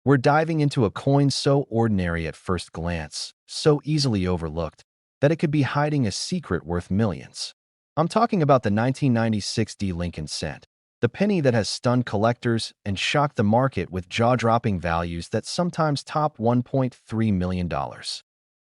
We're diving into a coin so ordinary at first glance, so easily overlooked, that it could be hiding a secret worth millions. I'm talking about the 1996 D Lincoln cent, the penny that has stunned collectors and shocked the market with jaw-dropping values that sometimes top $1.3 million.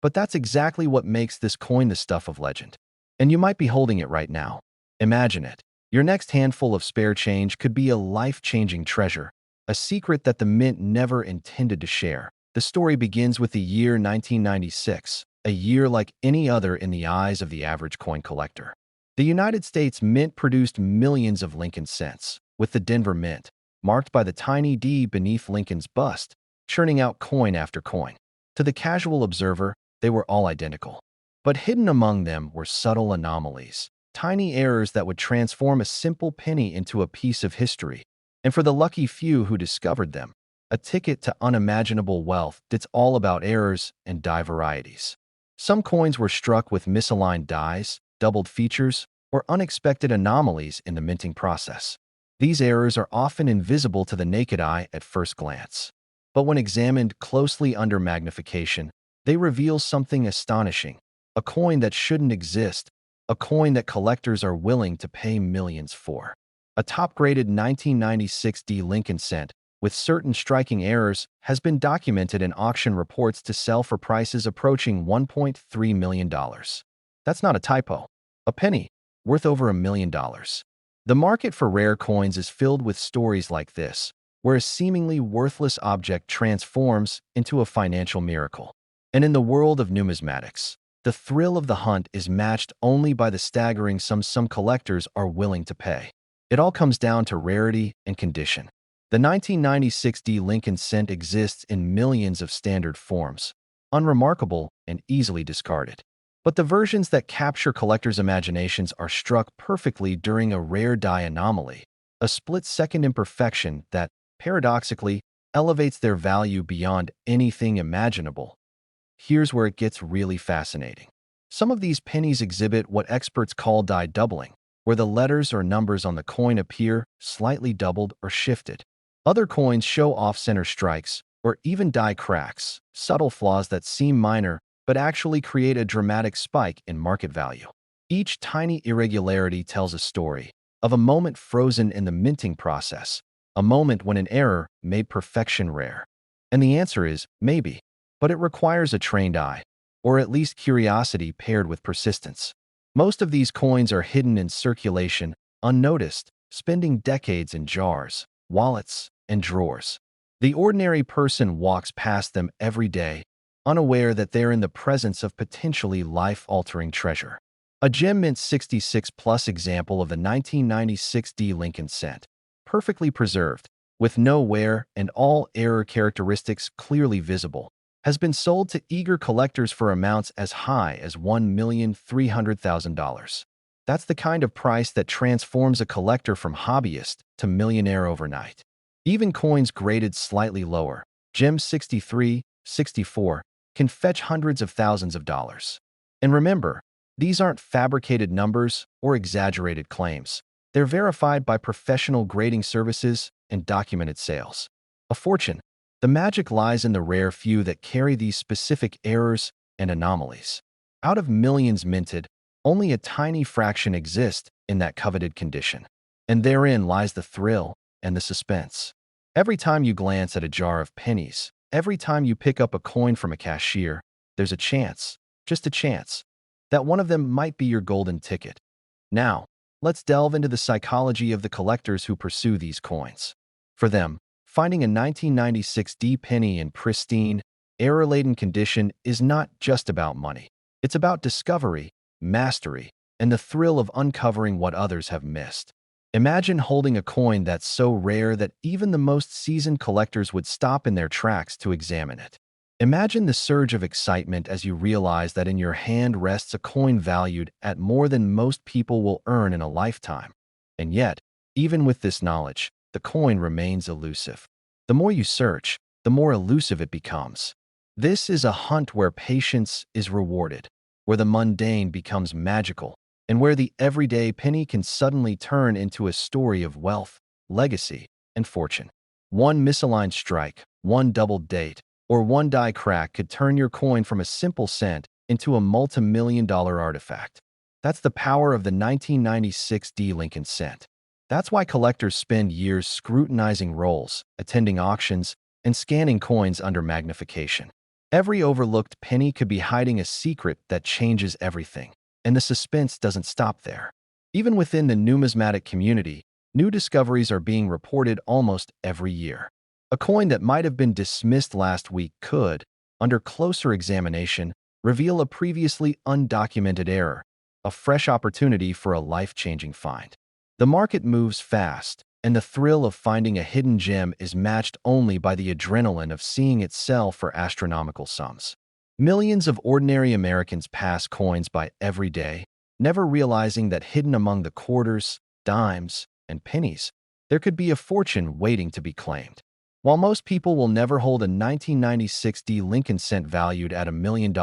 But that's exactly what makes this coin the stuff of legend. And you might be holding it right now. Imagine it. Your next handful of spare change could be a life-changing treasure, a secret that the mint never intended to share. The story begins with the year 1996, a year like any other in the eyes of the average coin collector. The United States Mint produced millions of Lincoln cents, with the Denver Mint, marked by the tiny D beneath Lincoln's bust, churning out coin after coin. To the casual observer, they were all identical. But hidden among them were subtle anomalies, tiny errors that would transform a simple penny into a piece of history. And for the lucky few who discovered them, a ticket to unimaginable wealth. It's all about errors and die varieties. Some coins were struck with misaligned dies, doubled features, or unexpected anomalies in the minting process. These errors are often invisible to the naked eye at first glance. But when examined closely under magnification, they reveal something astonishing: a coin that shouldn't exist, a coin that collectors are willing to pay millions for. A top-graded 1996 D Lincoln cent, with certain striking errors, has been documented in auction reports to sell for prices approaching $1.3 million. That's not a typo. A penny, worth over $1 million. The market for rare coins is filled with stories like this, where a seemingly worthless object transforms into a financial miracle. And in the world of numismatics, the thrill of the hunt is matched only by the staggering sum some collectors are willing to pay. It all comes down to rarity and condition. The 1996 D Lincoln cent exists in millions of standard forms, unremarkable and easily discarded. But the versions that capture collectors' imaginations are struck perfectly during a rare die anomaly, a split-second imperfection that, paradoxically, elevates their value beyond anything imaginable. Here's where it gets really fascinating. Some of these pennies exhibit what experts call die doubling, where the letters or numbers on the coin appear slightly doubled or shifted. Other coins show off-center strikes, or even die cracks, subtle flaws that seem minor but actually create a dramatic spike in market value. Each tiny irregularity tells a story of a moment frozen in the minting process, a moment when an error made perfection rare. And the answer is maybe, but it requires a trained eye, or at least curiosity paired with persistence. Most of these coins are hidden in circulation, unnoticed, spending decades in jars, wallets, and drawers. The ordinary person walks past them every day, unaware that they're in the presence of potentially life-altering treasure. A Gem Mint 66 Plus example of the 1996 D Lincoln cent, perfectly preserved, with no wear and all error characteristics clearly visible, has been sold to eager collectors for amounts as high as $1,300,000. That's the kind of price that transforms a collector from hobbyist to millionaire overnight. Even coins graded slightly lower, Gem 63, 64, can fetch hundreds of thousands of dollars. And remember, these aren't fabricated numbers or exaggerated claims. They're verified by professional grading services and documented sales. A fortune. The magic lies in the rare few that carry these specific errors and anomalies. Out of millions minted, only a tiny fraction exist in that coveted condition. And therein lies the thrill and the suspense. Every time you glance at a jar of pennies, every time you pick up a coin from a cashier, there's a chance, just a chance, that one of them might be your golden ticket. Now, let's delve into the psychology of the collectors who pursue these coins. For them, finding a 1996 D penny in pristine, error-laden condition is not just about money. It's about discovery, mastery, and the thrill of uncovering what others have missed. Imagine holding a coin that's so rare that even the most seasoned collectors would stop in their tracks to examine it. Imagine the surge of excitement as you realize that in your hand rests a coin valued at more than most people will earn in a lifetime. And yet, even with this knowledge, the coin remains elusive. The more you search, the more elusive it becomes. This is a hunt where patience is rewarded, where the mundane becomes magical, and where the everyday penny can suddenly turn into a story of wealth, legacy, and fortune. One misaligned strike, one doubled date, or one die crack could turn your coin from a simple cent into a multi-million-dollar artifact. That's the power of the 1996 D Lincoln cent. That's why collectors spend years scrutinizing rolls, attending auctions, and scanning coins under magnification. Every overlooked penny could be hiding a secret that changes everything, and the suspense doesn't stop there. Even within the numismatic community, new discoveries are being reported almost every year. A coin that might have been dismissed last week could, under closer examination, reveal a previously undocumented error, a fresh opportunity for a life-changing find. The market moves fast, and the thrill of finding a hidden gem is matched only by the adrenaline of seeing it sell for astronomical sums. Millions of ordinary Americans pass coins by every day, never realizing that hidden among the quarters, dimes, and pennies, there could be a fortune waiting to be claimed. While most people will never hold a 1996 D Lincoln cent valued at $1 million,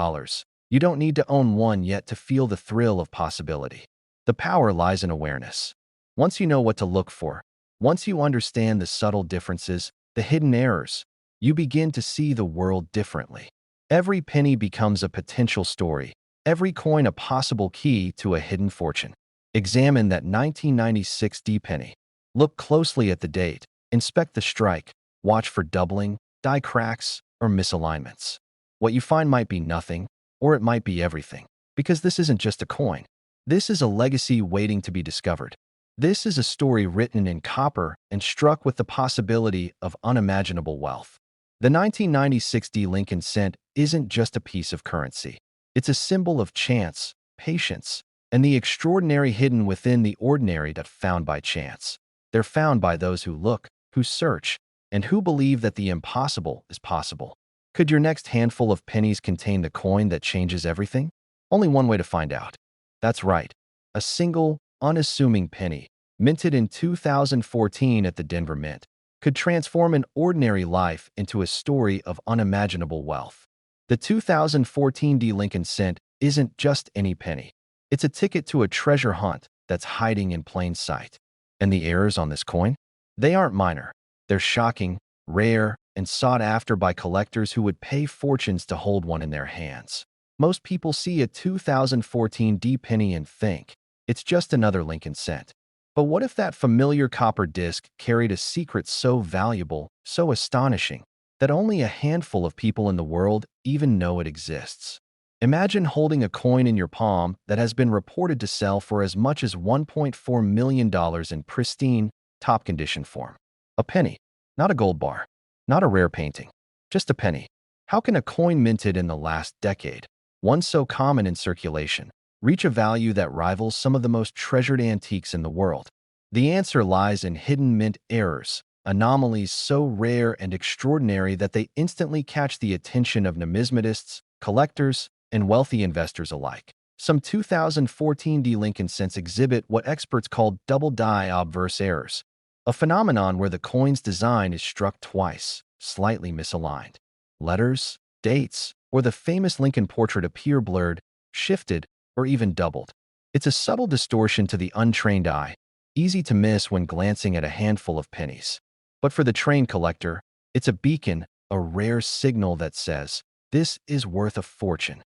you don't need to own one yet to feel the thrill of possibility. The power lies in awareness. Once you know what to look for, once you understand the subtle differences, the hidden errors, you begin to see the world differently. Every penny becomes a potential story, every coin a possible key to a hidden fortune. Examine that 1996 D penny. Look closely at the date, inspect the strike, watch for doubling, die cracks, or misalignments. What you find might be nothing, or it might be everything, because this isn't just a coin. This is a legacy waiting to be discovered. This is a story written in copper and struck with the possibility of unimaginable wealth. The 1996 D Lincoln cent isn't just a piece of currency. It's a symbol of chance, patience, and the extraordinary hidden within the ordinary that found by chance. They're found by those who look, who search, and who believe that the impossible is possible. Could your next handful of pennies contain the coin that changes everything? Only one way to find out. That's right, a single, unassuming penny, minted in 2014 at the Denver Mint, could transform an ordinary life into a story of unimaginable wealth. The 2014 D Lincoln cent isn't just any penny. It's a ticket to a treasure hunt that's hiding in plain sight. And the errors on this coin? They aren't minor. They're shocking, rare, and sought after by collectors who would pay fortunes to hold one in their hands. Most people see a 2014 D penny and think, it's just another Lincoln cent. But what if that familiar copper disc carried a secret so valuable, so astonishing, that only a handful of people in the world even know it exists? Imagine holding a coin in your palm that has been reported to sell for as much as $1.4 million in pristine, top-condition form. A penny, not a gold bar, not a rare painting, just a penny. How can a coin minted in the last decade, one so common in circulation, reach a value that rivals some of the most treasured antiques in the world? The answer lies in hidden mint errors, anomalies so rare and extraordinary that they instantly catch the attention of numismatists, collectors, and wealthy investors alike. Some 2014 D Lincoln cents exhibit what experts call double die obverse errors, a phenomenon where the coin's design is struck twice, slightly misaligned. Letters, dates, or the famous Lincoln portrait appear blurred, shifted, or even doubled. It's a subtle distortion to the untrained eye, easy to miss when glancing at a handful of pennies. But for the trained collector, it's a beacon, a rare signal that says, this is worth a fortune.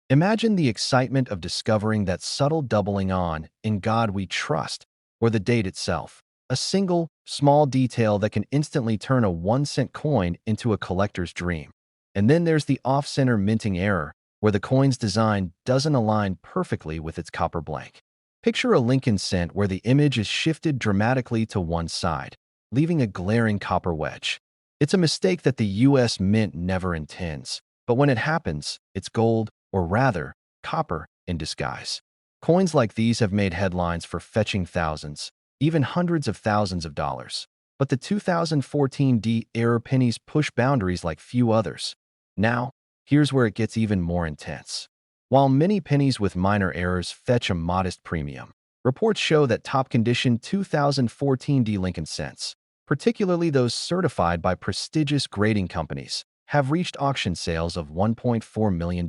Imagine the excitement of discovering that subtle doubling on "In God We Trust," or the date itself, a single, small detail that can instantly turn a 1-cent coin into a collector's dream. And then there's the off-center minting error, where the coin's design doesn't align perfectly with its copper blank. Picture a Lincoln cent where the image is shifted dramatically to one side, leaving a glaring copper wedge. It's a mistake that the U.S. Mint never intends, but when it happens, it's gold, or rather, copper, in disguise. Coins like these have made headlines for fetching thousands, even hundreds of thousands of dollars. But the 2014 D error pennies push boundaries like few others. Now, here's where it gets even more intense. While many pennies with minor errors fetch a modest premium, reports show that top-condition 2014 D Lincoln cents, particularly those certified by prestigious grading companies, have reached auction sales of $1.4 million.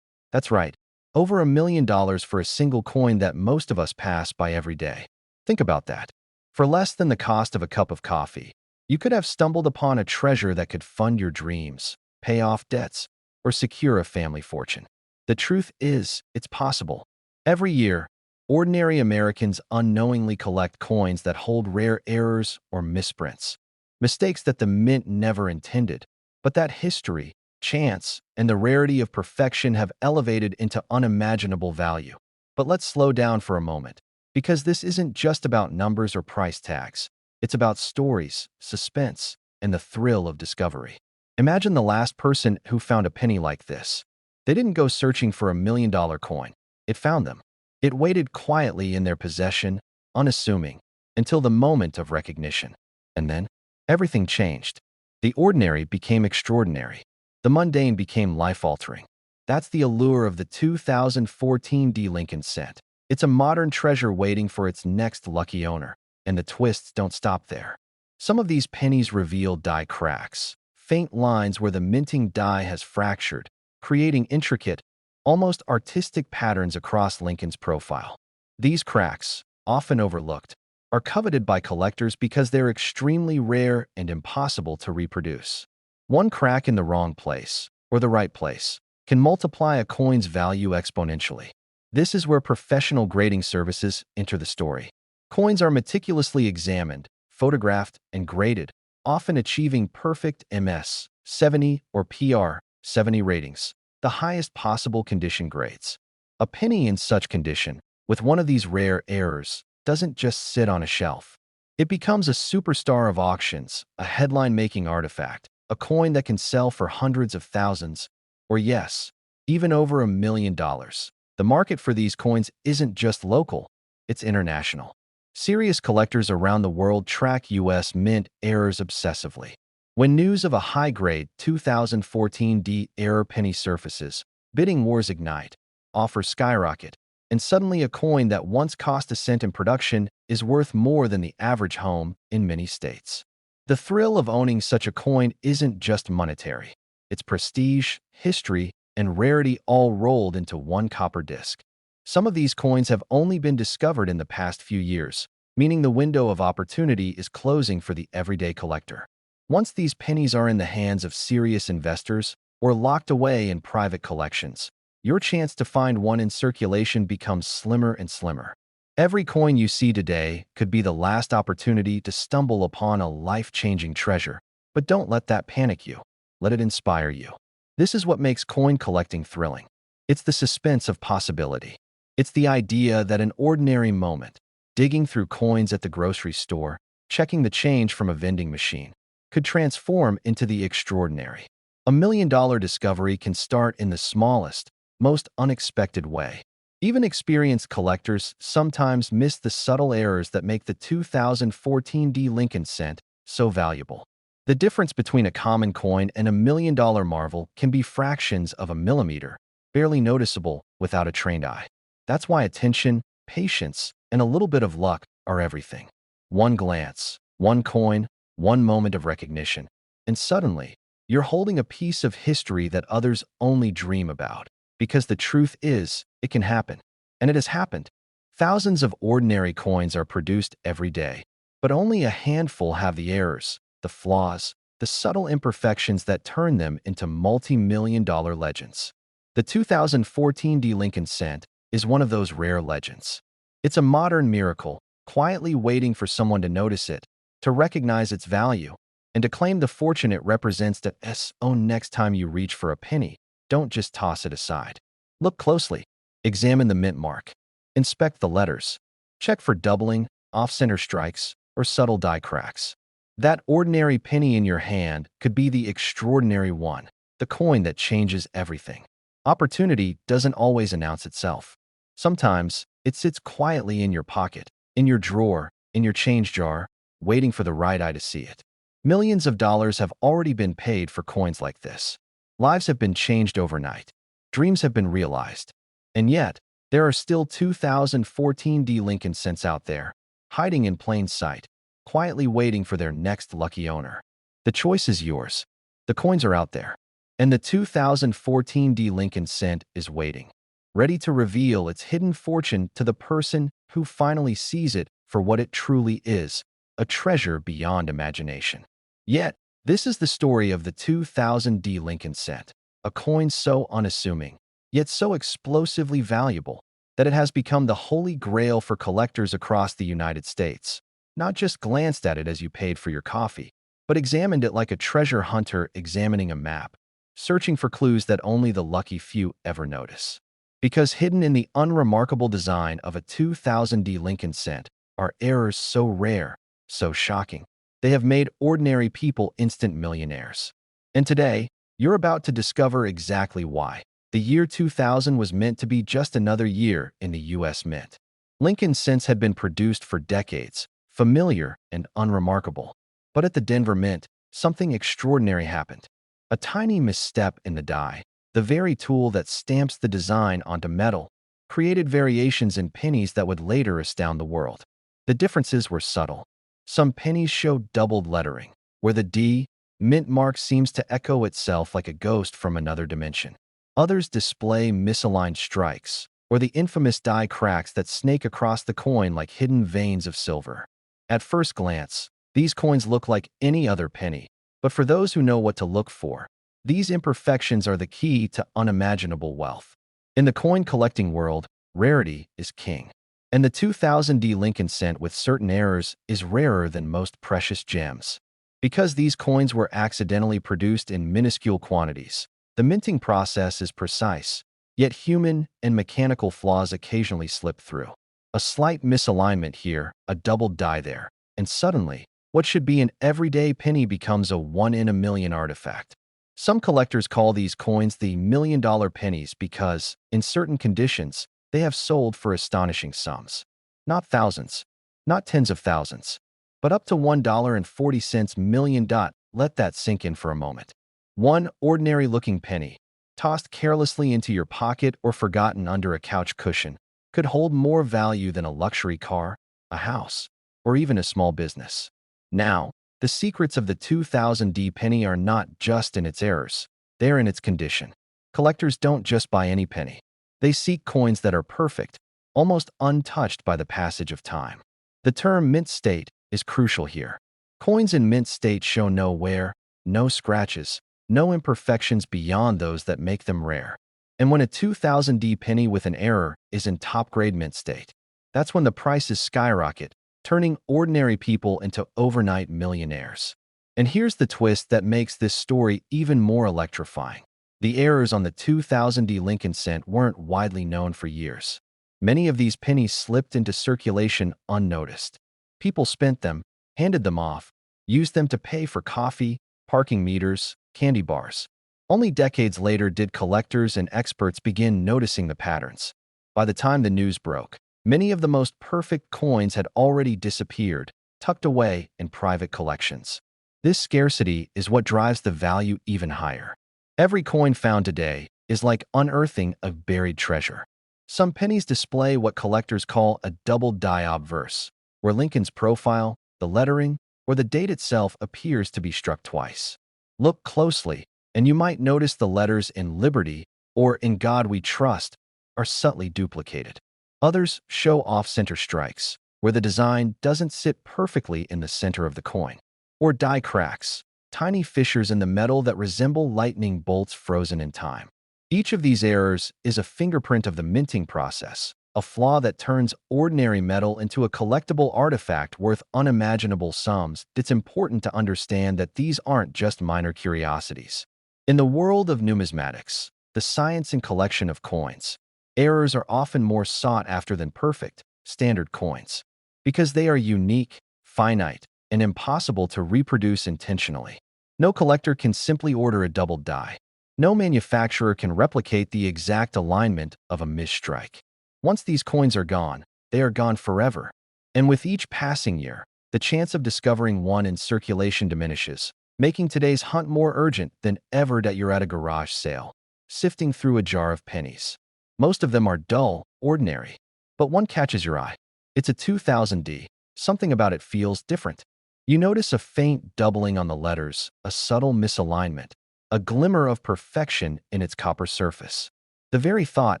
That's right, over $1 million for a single coin that most of us pass by every day. Think about that. For less than the cost of a cup of coffee, You could have stumbled upon a treasure that could fund your dreams, pay off debts, or secure a family fortune. The truth is, it's possible. Every year, ordinary Americans unknowingly collect coins that hold rare errors or misprints, mistakes that the mint never intended, but that history, chance, and the rarity of perfection have elevated into unimaginable value. But let's slow down for a moment, because this isn't just about numbers or price tags. It's about stories, suspense, and the thrill of discovery. Imagine the last person who found a penny like this. They didn't go searching for $1 million coin. It found them. It waited quietly in their possession, unassuming, until the moment of recognition. And then, everything changed. The ordinary became extraordinary. The mundane became life-altering. That's the allure of the 2014 D. Lincoln cent. It's a modern treasure waiting for its next lucky owner. And the twists don't stop there. Some of these pennies reveal die cracks, faint lines where the minting die has fractured, creating intricate, almost artistic patterns across Lincoln's profile. These cracks, often overlooked, are coveted by collectors because they're extremely rare and impossible to reproduce. One crack in the wrong place, or the right place, can multiply a coin's value exponentially. This is where professional grading services enter the story. Coins are meticulously examined, photographed, and graded, often achieving perfect MS 70 or PR 70 ratings, the highest possible condition grades. A penny in such condition, with one of these rare errors, doesn't just sit on a shelf. It becomes a superstar of auctions, a headline-making artifact, a coin that can sell for hundreds of thousands, or yes, even over $1 million. The market for these coins isn't just local, it's international. Serious collectors around the world track U.S. mint errors obsessively. When news of a high-grade 2014 D error penny surfaces, bidding wars ignite, offers skyrocket, and suddenly a coin that once cost a cent in production is worth more than the average home in many states. The thrill of owning such a coin isn't just monetary. It's prestige, history, and rarity all rolled into one copper disc. Some of these coins have only been discovered in the past few years, meaning the window of opportunity is closing for the everyday collector. Once these pennies are in the hands of serious investors or locked away in private collections, your chance to find one in circulation becomes slimmer and slimmer. Every coin you see today could be the last opportunity to stumble upon a life-changing treasure, but don't let that panic you. Let it inspire you. This is what makes coin collecting thrilling. It's the suspense of possibility. It's the idea that an ordinary moment, digging through coins at the grocery store, checking the change from a vending machine, could transform into the extraordinary. $1 million discovery can start in the smallest, most unexpected way. Even experienced collectors sometimes miss the subtle errors that make the 2014 D. Lincoln cent so valuable. The difference between a common coin and $1 million marvel can be fractions of a millimeter, barely noticeable without a trained eye. That's why attention, patience, and a little bit of luck are everything. One glance, one coin, one moment of recognition, and suddenly, you're holding a piece of history that others only dream about. Because the truth is, it can happen. And it has happened. Thousands of ordinary coins are produced every day, but only a handful have the errors, the flaws, the subtle imperfections that turn them into multi-million-dollar legends. The 2014 D. Lincoln cent is one of those rare legends. It's a modern miracle, quietly waiting for someone to notice it, to recognize its value, and to claim the fortune it represents to own. Next time you reach for a penny, don't just toss it aside. Look closely. Examine the mint mark. Inspect the letters. Check for doubling, off-center strikes, or subtle die cracks. That ordinary penny in your hand could be the extraordinary one, the coin that changes everything. Opportunity doesn't always announce itself. Sometimes, it sits quietly in your pocket, in your drawer, in your change jar, waiting for the right eye to see it. Millions of dollars have already been paid for coins like this. Lives have been changed overnight. Dreams have been realized. And yet, there are still 2014 D. Lincoln cents out there, hiding in plain sight, quietly waiting for their next lucky owner. The choice is yours. The coins are out there. And the 2014 D. Lincoln cent is waiting, ready to reveal its hidden fortune to the person who finally sees it for what it truly is, a treasure beyond imagination. Yet, this is the story of the 2000D Lincoln cent, a coin so unassuming, yet so explosively valuable that it has become the holy grail for collectors across the United States. Not just glanced at it as you paid for your coffee, but examined it like a treasure hunter examining a map, searching for clues that only the lucky few ever notice. Because hidden in the unremarkable design of a 2000D Lincoln cent are errors so rare, so shocking, they have made ordinary people instant millionaires. And today, you're about to discover exactly why. The year 2000 was meant to be just another year in the U.S. Mint. Lincoln cents had been produced for decades, familiar and unremarkable. But at the Denver Mint, something extraordinary happened. A tiny misstep in the die, the very tool that stamps the design onto metal, created variations in pennies that would later astound the world. The differences were subtle. Some pennies showed doubled lettering, where the D, mint mark seems to echo itself like a ghost from another dimension. Others display misaligned strikes, or the infamous die cracks that snake across the coin like hidden veins of silver. At first glance, these coins look like any other penny, but for those who know what to look for, these imperfections are the key to unimaginable wealth. In the coin collecting world, rarity is king. And the 2000D Lincoln cent with certain errors is rarer than most precious gems. Because these coins were accidentally produced in minuscule quantities, the minting process is precise, yet human and mechanical flaws occasionally slip through. A slight misalignment here, a doubled die there, and suddenly, what should be an everyday penny becomes a one-in-a-million artifact. Some collectors call these coins the million-dollar pennies because, in certain conditions, they have sold for astonishing sums. Not thousands, not tens of thousands, but up to $1.40 million. Let that sink in for a moment. One ordinary-looking penny, tossed carelessly into your pocket or forgotten under a couch cushion, could hold more value than a luxury car, a house, or even a small business. Now, the secrets of the 2000D penny are not just in its errors, they're in its condition. Collectors don't just buy any penny. They seek coins that are perfect, almost untouched by the passage of time. The term mint state is crucial here. Coins in mint state show no wear, no scratches, no imperfections beyond those that make them rare. And when a 2000D penny with an error is in top-grade mint state, that's when the prices skyrocket, turning ordinary people into overnight millionaires. And here's the twist that makes this story even more electrifying. The errors on the 2000D Lincoln cent weren't widely known for years. Many of these pennies slipped into circulation unnoticed. People spent them, handed them off, used them to pay for coffee, parking meters, candy bars. Only decades later did collectors and experts begin noticing the patterns. By the time the news broke, many of the most perfect coins had already disappeared, tucked away in private collections. This scarcity is what drives the value even higher. Every coin found today is like unearthing a buried treasure. Some pennies display what collectors call a double die obverse, where Lincoln's profile, the lettering, or the date itself appears to be struck twice. Look closely, and you might notice the letters in Liberty or In God We Trust are subtly duplicated. Others show off-center strikes, where the design doesn't sit perfectly in the center of the coin. Or die cracks, tiny fissures in the metal that resemble lightning bolts frozen in time. Each of these errors is a fingerprint of the minting process, a flaw that turns ordinary metal into a collectible artifact worth unimaginable sums. It's important to understand that these aren't just minor curiosities. In the world of numismatics, the science and collection of coins, errors are often more sought after than perfect, standard coins, because they are unique, finite, and impossible to reproduce intentionally. No collector can simply order a doubled die. No manufacturer can replicate the exact alignment of a misstrike. Once these coins are gone, they are gone forever. And with each passing year, the chance of discovering one in circulation diminishes, making today's hunt more urgent than ever. That you're at a garage sale, sifting through a jar of pennies. Most of them are dull, ordinary, but one catches your eye. It's a 2000D. Something about it feels different. You notice a faint doubling on the letters, a subtle misalignment, a glimmer of perfection in its copper surface. The very thought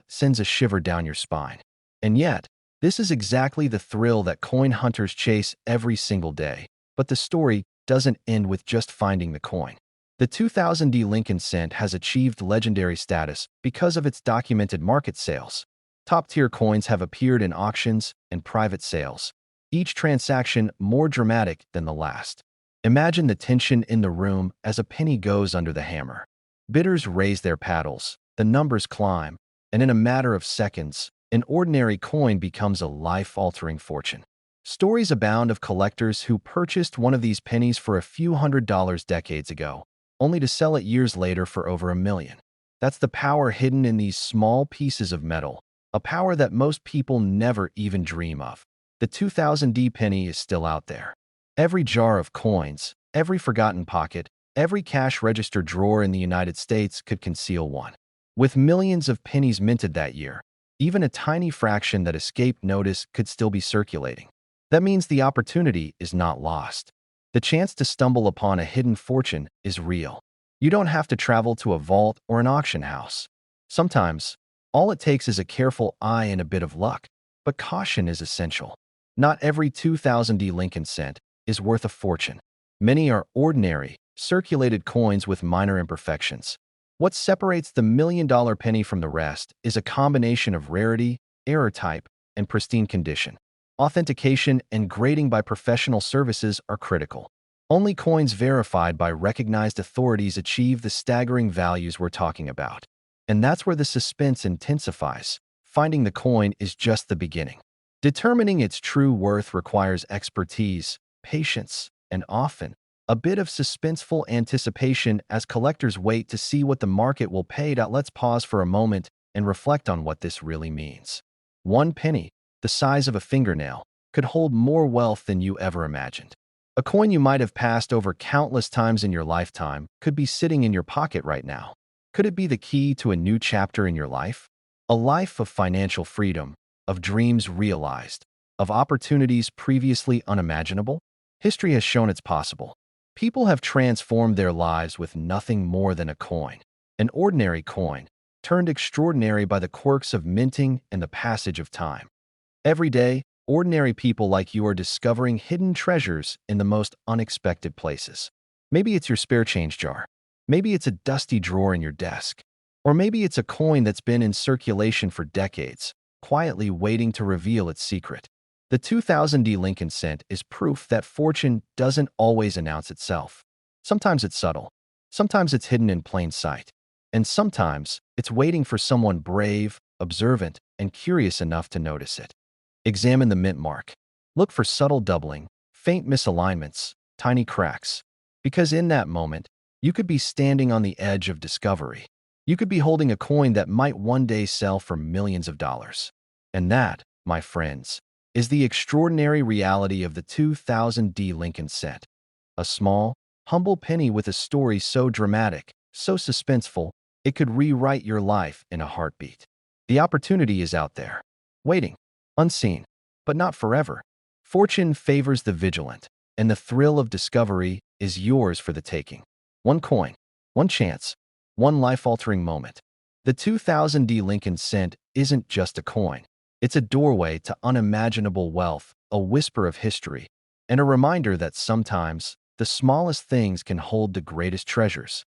sends a shiver down your spine. And yet, this is exactly the thrill that coin hunters chase every single day. But the story doesn't end with just finding the coin. The 2000 Lincoln cent has achieved legendary status because of its documented market sales. Top-tier coins have appeared in auctions and private sales, each transaction more dramatic than the last. Imagine the tension in the room as a penny goes under the hammer. Bidders raise their paddles, the numbers climb, and in a matter of seconds, an ordinary coin becomes a life-altering fortune. Stories abound of collectors who purchased one of these pennies for a few $100s decades ago, only to sell it years later for over $1 million. That's the power hidden in these small pieces of metal, a power that most people never even dream of. The 2000 penny is still out there. Every jar of coins, every forgotten pocket, every cash register drawer in the United States could conceal one. With millions of pennies minted that year, even a tiny fraction that escaped notice could still be circulating. That means the opportunity is not lost. The chance to stumble upon a hidden fortune is real. You don't have to travel to a vault or an auction house. Sometimes, all it takes is a careful eye and a bit of luck, but caution is essential. Not every 2000 Lincoln cent is worth a fortune. Many are ordinary, circulated coins with minor imperfections. What separates the million-dollar penny from the rest is a combination of rarity, error type, and pristine condition. Authentication and grading by professional services are critical. Only coins verified by recognized authorities achieve the staggering values we're talking about. And that's where the suspense intensifies. Finding the coin is just the beginning. Determining its true worth requires expertise, patience, and often a bit of suspenseful anticipation as collectors wait to see what the market will pay. Let's pause for a moment and reflect on what this really means. One penny, the size of a fingernail, could hold more wealth than you ever imagined. A coin you might have passed over countless times in your lifetime could be sitting in your pocket right now. Could it be the key to a new chapter in your life? A life of financial freedom, of dreams realized, of opportunities previously unimaginable? History has shown it's possible. People have transformed their lives with nothing more than a coin. An ordinary coin, turned extraordinary by the quirks of minting and the passage of time. Every day, ordinary people like you are discovering hidden treasures in the most unexpected places. Maybe it's your spare change jar. Maybe it's a dusty drawer in your desk. Or maybe it's a coin that's been in circulation for decades, quietly waiting to reveal its secret. The 2000 Lincoln cent is proof that fortune doesn't always announce itself. Sometimes it's subtle. Sometimes it's hidden in plain sight. And sometimes it's waiting for someone brave, observant, and curious enough to notice it. Examine the mint mark. Look for subtle doubling, faint misalignments, tiny cracks. Because in that moment, you could be standing on the edge of discovery. You could be holding a coin that might one day sell for millions of dollars. And that, my friends, is the extraordinary reality of the 2000 Lincoln cent. A small, humble penny with a story so dramatic, so suspenseful, it could rewrite your life in a heartbeat. The opportunity is out there, waiting, unseen, but not forever. Fortune favors the vigilant, and the thrill of discovery is yours for the taking. One coin, one chance, one life-altering moment. The 2000 Lincoln cent isn't just a coin. It's a doorway to unimaginable wealth, a whisper of history, and a reminder that sometimes the smallest things can hold the greatest treasures.